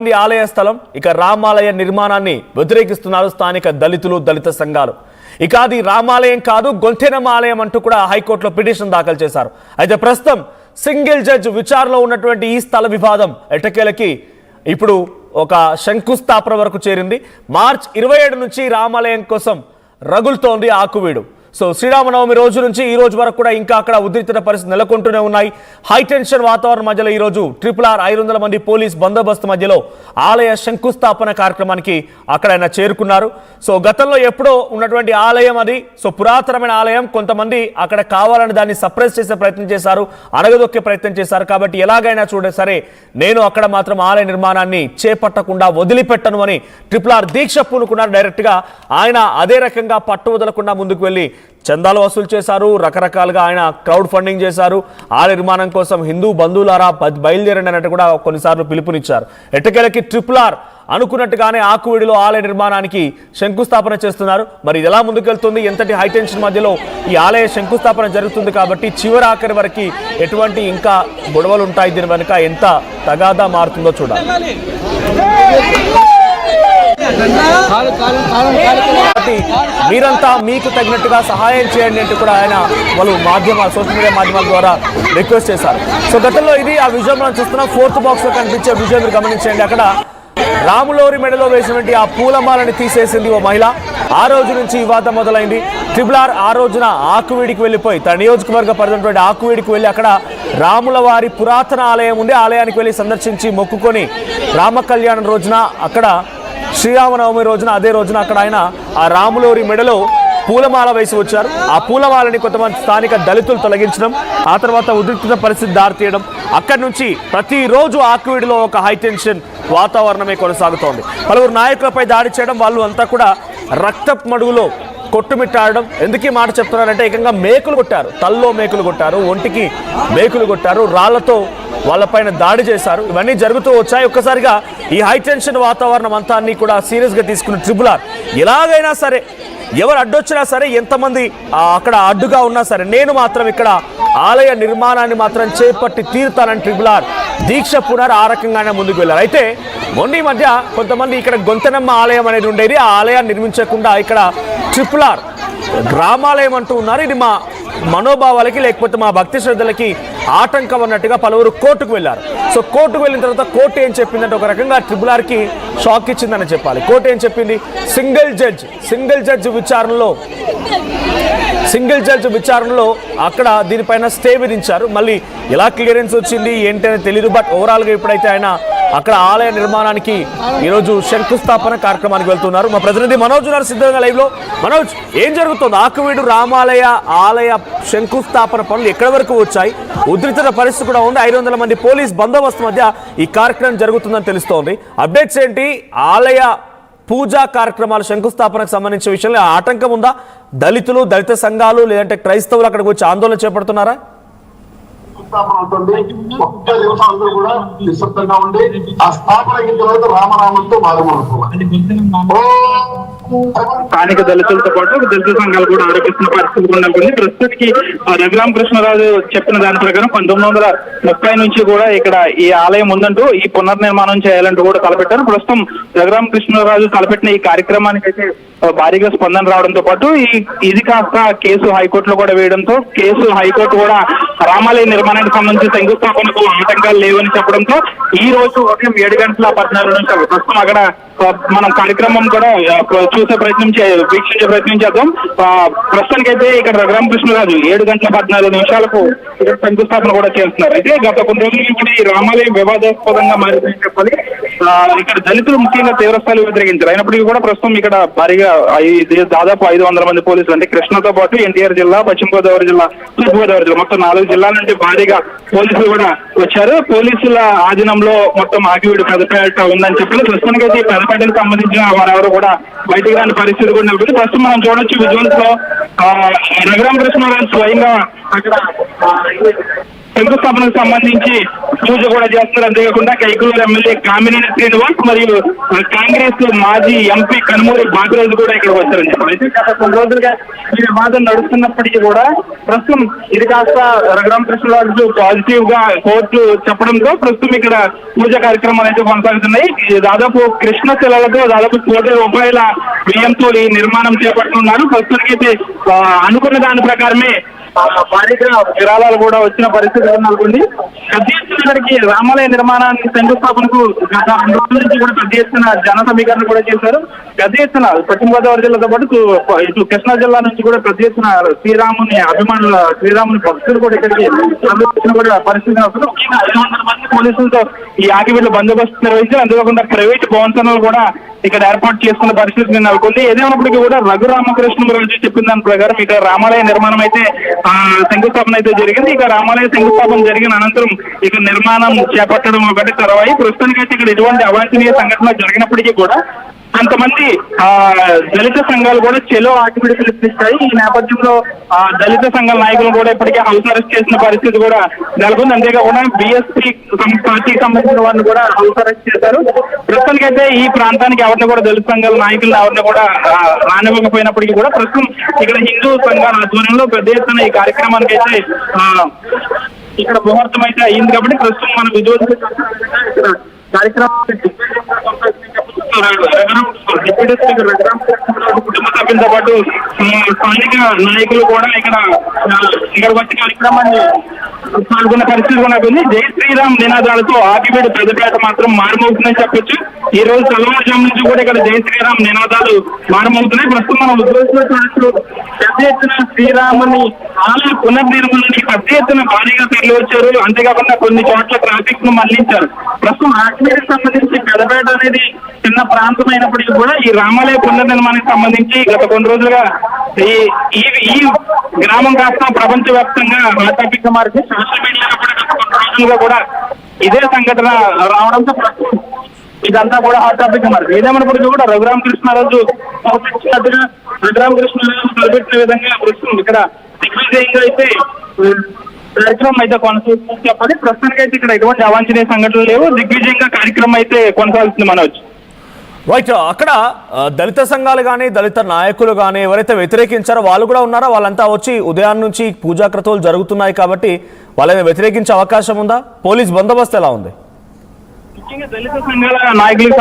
ఆలయ స్థలం ఇక రామాలయ నిర్మాణాన్ని వ్యతిరేకిస్తున్నారు స్థానిక దళితులు దళిత సంఘాలు. ఇక అది రామాలయం కాదు గొంతెనమ్మ ఆలయం అంటూ కూడా హైకోర్టులో పిటిషన్ దాఖలు చేశారు. అయితే ప్రస్తుతం సింగిల్ జడ్జ్ విచారణలో ఉన్నటువంటి ఈ స్థల వివాదం ఎట్టకేలకి ఇప్పుడు ఒక శంకుస్థాపన వరకు చేరింది. మార్చ్ 27 నుంచి రామాలయం కోసం రగులుతోంది ఆకువీడు. సో శ్రీరామనవమి రోజు నుంచి ఈ రోజు వరకు కూడా ఇంకా అక్కడ ఉద్రిక్తత పరిస్థితి నెలకొంటూనే ఉన్నాయి. హై టెన్షన్ వాతావరణం మధ్యలో ఈ రోజు RRR 500 మంది పోలీస్ బందోబస్తు మధ్యలో ఆలయ శంకుస్థాపన కార్యక్రమానికి అక్కడ ఆయన చేరుకున్నారు. సో గతంలో ఎప్పుడో ఉన్నటువంటి ఆలయం అది. సో పురాతనమైన ఆలయం. కొంతమంది అక్కడ కావాలని దాన్ని సప్రెస్ చేసే ప్రయత్నం చేశారు, అణగదొక్కే ప్రయత్నం చేశారు. కాబట్టి ఎలాగైనా సరే నేను అక్కడ మాత్రం ఆలయ నిర్మాణాన్ని చేపట్టకుండా వదిలిపెట్టను అని RRR దీక్ష పూనుకున్నారు. డైరెక్ట్ గా ఆయన అదే రకంగా పట్టు వదలకుండా ముందుకు వెళ్ళి చందాలు వసూలు చేశారు. రకరకాలుగా ఆయన క్రౌడ్ ఫండింగ్ చేశారు. ఆలయ నిర్మాణం కోసం హిందూ బంధువులారా బయలుదేరండి అన్నట్టు కూడా కొన్నిసార్లు పిలుపునిచ్చారు. ఎట్టకేలకి RRR అనుకున్నట్టుగానే ఆకువీడిలో ఆలయ నిర్మాణానికి శంకుస్థాపన చేస్తున్నారు. మరి ఇది ఎలా ముందుకెళ్తుంది, ఎంతటి హైటెన్షన్ మధ్యలో ఈ ఆలయ శంకుస్థాపన జరుగుతుంది కాబట్టి చివరి ఆఖరి వరకు ఎటువంటి ఇంకా గొడవలు ఉంటాయి, దీని వెనుక ఎంత తగాదా మారుతుందో చూడాలి. మీరంతా మీకు తగినట్టుగా సహాయం చేయండి అంటూ కూడా ఆయన వాళ్ళు సోషల్ మీడియా మాధ్యమాల ద్వారా రిక్వెస్ట్ చేశారు. సో గతంలో ఇది ఆ విజువల్ మనం చూస్తున్నాం. 4th బాక్స్ లో కనిపించే విజువల్ మీరు గమనించండి. అక్కడ రాములోరి మెడలో వేసినటువంటి ఆ పూలమాలని తీసేసింది ఓ మహిళ. ఆ రోజు నుంచి వివాదం మొదలైంది. RRR ఆ రోజున ఆకువీడికి వెళ్ళిపోయి తన నియోజకవర్గ పరిధినటువంటి ఆకువీడికి వెళ్ళి అక్కడ రాముల వారి పురాతన ఆలయం ఉండే ఆలయానికి వెళ్ళి సందర్శించి మొక్కుకొని రామ కళ్యాణం రోజున అక్కడ శ్రీరామనవమి రోజున అదే రోజున అక్కడ ఆయన ఆ రాములోరి మెడలో పూలమాల వేసి వచ్చారు. ఆ పూలమాలని కొంతమంది స్థానిక దళితులు తొలగించడం, ఆ తర్వాత ఉద్రిక్త పరిస్థితి దారితీయడం, అక్కడి నుంచి ప్రతిరోజు ఆకువీడిలో ఒక హైటెన్షన్ వాతావరణమే కొనసాగుతోంది. పలువురు నాయకులపై దాడి చేయడం, వాళ్ళు అంతా కూడా రక్తపు మడుగులో కొట్టుమిట్టాడడం. ఎందుకు ఈ మాట చెప్తున్నారంటే ఏకంగా మేకులు కొట్టారు, తల్లో మేకులు కొట్టారు, ఒంటికి మేకులు కొట్టారు, రాళ్లతో వాళ్ళపైన దాడి చేశారు. ఇవన్నీ జరుగుతూ వచ్చాయి. ఒక్కసారిగా ఈ హైటెన్షన్ వాతావరణం అంతా అన్ని కూడా సీరియస్గా తీసుకున్న RRR ఎలాగైనా సరే ఎవరు అడ్డొచ్చినా సరే, ఎంతమంది అక్కడ అడ్డుగా ఉన్నా సరే నేను మాత్రం ఇక్కడ ఆలయ నిర్మాణాన్ని మాత్రం చేపట్టి తీరుతానని RRR దీక్ష పునర్ ఆ రకంగానే ముందుకు వెళ్ళారు. అయితే మొన్న ఈ మధ్య కొంతమంది ఇక్కడ గొంతెనమ్మ ఆలయం అనేది ఉండేది, ఆ ఆలయాన్ని నిర్మించకుండా ఇక్కడ RRR గ్రామాలయం అంటూ ఉన్నారు. ఇది మా మనోభావాలకి లేకపోతే మా భక్తి శ్రద్ధలకి ఆటంకం అన్నట్టుగా పలువురు కోర్టుకు వెళ్ళారు. సో కోర్టుకు వెళ్ళిన తర్వాత కోర్టు ఏం చెప్పిందంటే ఒక రకంగా RRRకి షాక్ ఇచ్చిందని చెప్పాలి. కోర్టు ఏం చెప్పింది, సింగిల్ జడ్జ్ విచారణలో అక్కడ దీనిపైన స్టే విధించారు. మళ్ళీ ఎలా క్లియరెన్స్ వచ్చింది ఏంటనే తెలియదు. బట్ ఓవరాల్గా ఇప్పుడైతే ఆయన అక్కడ ఆలయ నిర్మాణానికి ఈరోజు శంకుస్థాపన కార్యక్రమానికి వెళ్తున్నారు. మా ప్రతినిధి మనోజ్ ఉన్నారు సిద్ధంగా లైవ్ లో. మనోజ్, ఏం జరుగుతుంది? ఆకువీడు రామాలయ ఆలయ శంకుస్థాపన పనులు ఎక్కడి వరకు వచ్చాయి? ఉద్రిక్త పరిస్థితి కూడా ఉంది. 500 మంది పోలీస్ బందోబస్తు మధ్య ఈ కార్యక్రమం జరుగుతుందని తెలుస్తోంది. అప్డేట్స్ ఏంటి? ఆలయ పూజా కార్యక్రమాల శంకుస్థాపనకు సంబంధించిన విషయంలో ఆటంకం ఉందా? దళితులు దళిత సంఘాలు లేదంటే క్రైస్తవులు అక్కడికి వచ్చి ఆందోళన చేపడుతున్నారా? ఉంటుంది. ఒక్క నిమిషం అందరూ కూడా నిశ్శబ్దంగా ఉండి ఆ స్థాపన అయిన తర్వాత రామనామంతో భాగమనుకోవాలి. స్థానిక దళితులతో పాటు దళిత సంఘాలు కూడా ఆరోపిస్తున్న పరిస్థితి నెలకొంది. ప్రస్తుతానికి రఘురామకృష్ణరాజు చెప్పిన దాని ప్రకారం 1930 నుంచి కూడా ఇక్కడ ఈ ఆలయం ఉందంటూ ఈ పునర్నిర్మాణం చేయాలంటూ కూడా తలపెట్టారు. ప్రస్తుతం రఘురామకృష్ణరాజు తలపెట్టిన ఈ కార్యక్రమానికి అయితే భారీగా స్పందన రావడంతో పాటు ఇది కాస్త కేసు హైకోర్టులో కూడా వేయడంతో హైకోర్టు కూడా రామాలయ నిర్మాణానికి సంబంధించి శంకుస్థాపనకు ఆటంకాలు లేవని చెప్పడంతో ఈ రోజు ఉదయం 7:14 నిమిషాలు ప్రస్తుతం అక్కడ మనం కార్యక్రమం కూడా వీక్షించే ప్రయత్నం చేద్దాం. ప్రస్తుతానికైతే ఇక్కడ రఘురామకృష్ణరాజు 7:14 నిమిషాలకు ఇక్కడ శంకుస్థాపన కూడా చేస్తున్నారు. అయితే గత కొన్ని రోజుల నుంచి ఈ రామాలయం వివాదాస్పదంగా మారిందని చెప్పాలి. ఇక్కడ దళితులు ముఖ్యంగా తీవ్రస్థాయిలో వ్యతిరేకించారు. అయినప్పటికీ కూడా ప్రస్తుతం ఇక్కడ భారీగా దాదాపు 500 మంది పోలీసులు, అంటే కృష్ణతో పాటు ఎన్టీఆర్ జిల్లా, పశ్చిమ గోదావరి జిల్లా, తూర్పు గోదావరి జిల్లా, మొత్తం 4 జిల్లాల నుండి భారీగా పోలీసులు కూడా వచ్చారు. పోలీసుల ఆధీనంలో మొత్తం ఆకివీడు పెదపేట ఉందని చెప్పి ప్రస్తుతానికి అయితే పెదపేటకు సంబంధించిన వారెవరు కూడా బయటికి రాని పరిస్థితి కూడా నిలబడి ప్రస్తుతం మనం చూడొచ్చు విజువల్స్ లో రఘురామకృష్ణరాజు స్వయంగా అక్కడ శంకుస్థాపనకు సంబంధించి పూజ కూడా చేస్తున్నారు. అంతేకాకుండా కైకలూరు ఎమ్మెల్యే కామినేని శ్రీనివాస్ మరియు కాంగ్రెస్ మాజీ ఎంపీ కనుమూరి బాబురాజు కూడా ఇక్కడికి వచ్చారని చెప్పారు. అయితే గత కొన్ని రోజులుగా ఈ వివాదం నడుస్తున్నప్పటికీ కూడా ప్రస్తుతం ఇది కాస్త రఘురామకృష్ణరాజు పాజిటివ్ గా కోర్టు చెప్పడంతో ప్రస్తుతం ఇక్కడ పూజ కార్యక్రమాలు అయితే కొనసాగుతున్నాయి. దాదాపు కృష్ణ శిలలతో దాదాపు 1 కోట్ల రూపాయల వ్యయంతో ఈ నిర్మాణం చేపడుతున్నారు. ప్రస్తుతానికైతే అనుకున్న దాని ప్రకారమే భారీగా విరాళాలు కూడా వచ్చిన పరిస్థితి నెలకొంది. పెద్ద ఎత్తున ఇక్కడికి రామాలయ నిర్మాణానికి శంకుస్థాపనకు గత 2 రోజుల నుంచి కూడా పెద్ద ఎత్తున జన సమీకరణ కూడా చేశారు. పెద్ద ఎత్తున పశ్చిమ గోదావరి జిల్లాతో పాటు ఇటు కృష్ణా జిల్లా నుంచి కూడా పెద్ద ఎత్తున శ్రీరాముని అభిమానుల శ్రీరాముని భక్తులు కూడా ఇక్కడికి సందర్శించిన కూడా పరిస్థితి నెలకొంది. ముఖ్యంగా 500 మంది పోలీసులతో ఈ ఆకివీళ్ల బందోబస్తు నిర్వహించారు. అంతేకాకుండా ప్రైవేట్ భవనలు కూడా ఇక్కడ ఏర్పాటు చేసుకున్న పరిస్థితి నెలకొంది. ఏదేమైనప్పటికీ కూడా రఘురామకృష్ణరాజు చెప్పిన దాని ప్రకారం ఇక్కడ రామాలయ నిర్మాణం అయితే శంకుస్థాపన అయితే జరిగింది. ఇక రామాలయ శంకుస్థాపన జరిగిన అనంతరం ఇక నిర్మాణం చేపట్టడం ఒకటి తర్వాయి. ప్రస్తుతానికైతే ఇక్కడ ఎటువంటి అవాంఛనీయ సంఘటన జరిగినప్పటికీ కూడా కొంతమంది దళిత సంఘాలు కూడా చెలో ఆకివీడు పిలుపునిస్తాయి. ఈ నేపథ్యంలో దళిత సంఘాల నాయకులు కూడా ఇప్పటికే హౌస్ అరెస్ట్ చేసిన పరిస్థితి కూడా నెలకొంది. అంతేకాకుండా బీఎస్పీ పార్టీకి సంబంధించిన వారిని కూడా హౌస్ అరెస్ట్ చేశారు. ప్రస్తుతానికైతే ఈ ప్రాంతానికి ఎవరిని కూడా దళిత సంఘాల నాయకులను ఎవరిని కూడా రానివ్వకపోయినప్పటికీ కూడా ప్రస్తుతం ఇక్కడ హిందూ సంఘాల ఆధ్వర్యంలో పెద్ద ఎత్తున ఈ కార్యక్రమానికి అయితే ఇక్కడ ముహూర్తం అయితే అయింది. కాబట్టి ప్రస్తుతం మన విజయోత్సవ ఇక్కడ కార్యక్రమాన్ని డిప్యూటీ స్పీకర్ రఘురామకృష్ణరాజు కుటుంబ సభ్యులతో పాటు స్థానిక నాయకులు కూడా ఇక్కడ వచ్చి కార్యక్రమాన్ని పాల్గొన్న పరిస్థితి కూడా ఉంది. జై శ్రీరామ్ నినాదాలతో ఆకివీడు పెద్దపేట మాత్రం మారుమవుతుందని చెప్పొచ్చు. ఈ రోజు తెల్లవారుజాము నుంచి కూడా ఇక్కడ జై శ్రీరామ్ నినాదాలు మారుమవుతున్నాయి. ప్రస్తుతం మనం ఉద్యోగులు పెద్ద ఎత్తున శ్రీరాముని ఆలయ పునర్నిర్మాణానికి పెద్ద ఎత్తున భారీగా తరలి వచ్చారు. అంతేకాకుండా కొన్ని చోట్ల ట్రాఫిక్ ను మళ్లించారు. ప్రస్తుతం ఆకివీడికి సంబంధించి పెద్దపేట అనేది చిన్న ప్రాంతం అయినప్పటికీ కూడా ఈ రామాలయ పునర్నిర్మాణానికి సంబంధించి గత కొన్ని రోజులుగా ఈ గ్రామం కాస్త ప్రపంచవ్యాప్తంగా హాట్ టాపిక్ గా మారింది. సోషల్ మీడియాలో కూడా గత కొన్ని రోజులుగా కూడా ఇదే సంఘటన రావడంతో ఇదంతా కూడా హాట్ టాపిక్ గా మారింది. ఏదేమైనప్పటికీ కూడా రఘురామకృష్ణరాజు తలపెట్టిన విధంగా ప్రస్తుతం ఇక్కడ దిగ్విజయంగా అయితే కార్యక్రమం అయితే కొనసాగుతుందని చెప్పాలి. ప్రస్తుతానికైతే ఇక్కడ ఎటువంటి అవాంఛనీయ సంఘటనలు లేవు. దిగ్విజయంగా కార్యక్రమం అయితే కొనసాగుతుంది. మనోజ్ రైట్, అక్కడ దళిత సంఘాలు కానీ దళిత నాయకులు కానీ ఎవరైతే వ్యతిరేకించారో వాళ్ళు కూడా ఉన్నారా? వాళ్ళంతా వచ్చి ఉదయం నుంచి పూజా క్రతువులు జరుగుతున్నాయి కాబట్టి వాళ్ళని వ్యతిరేకించే అవకాశం ఉందా? పోలీస్ బందోబస్తు ఎలా ఉంది? ముఖ్యంగా దళిత సంఘాల నాయకులకు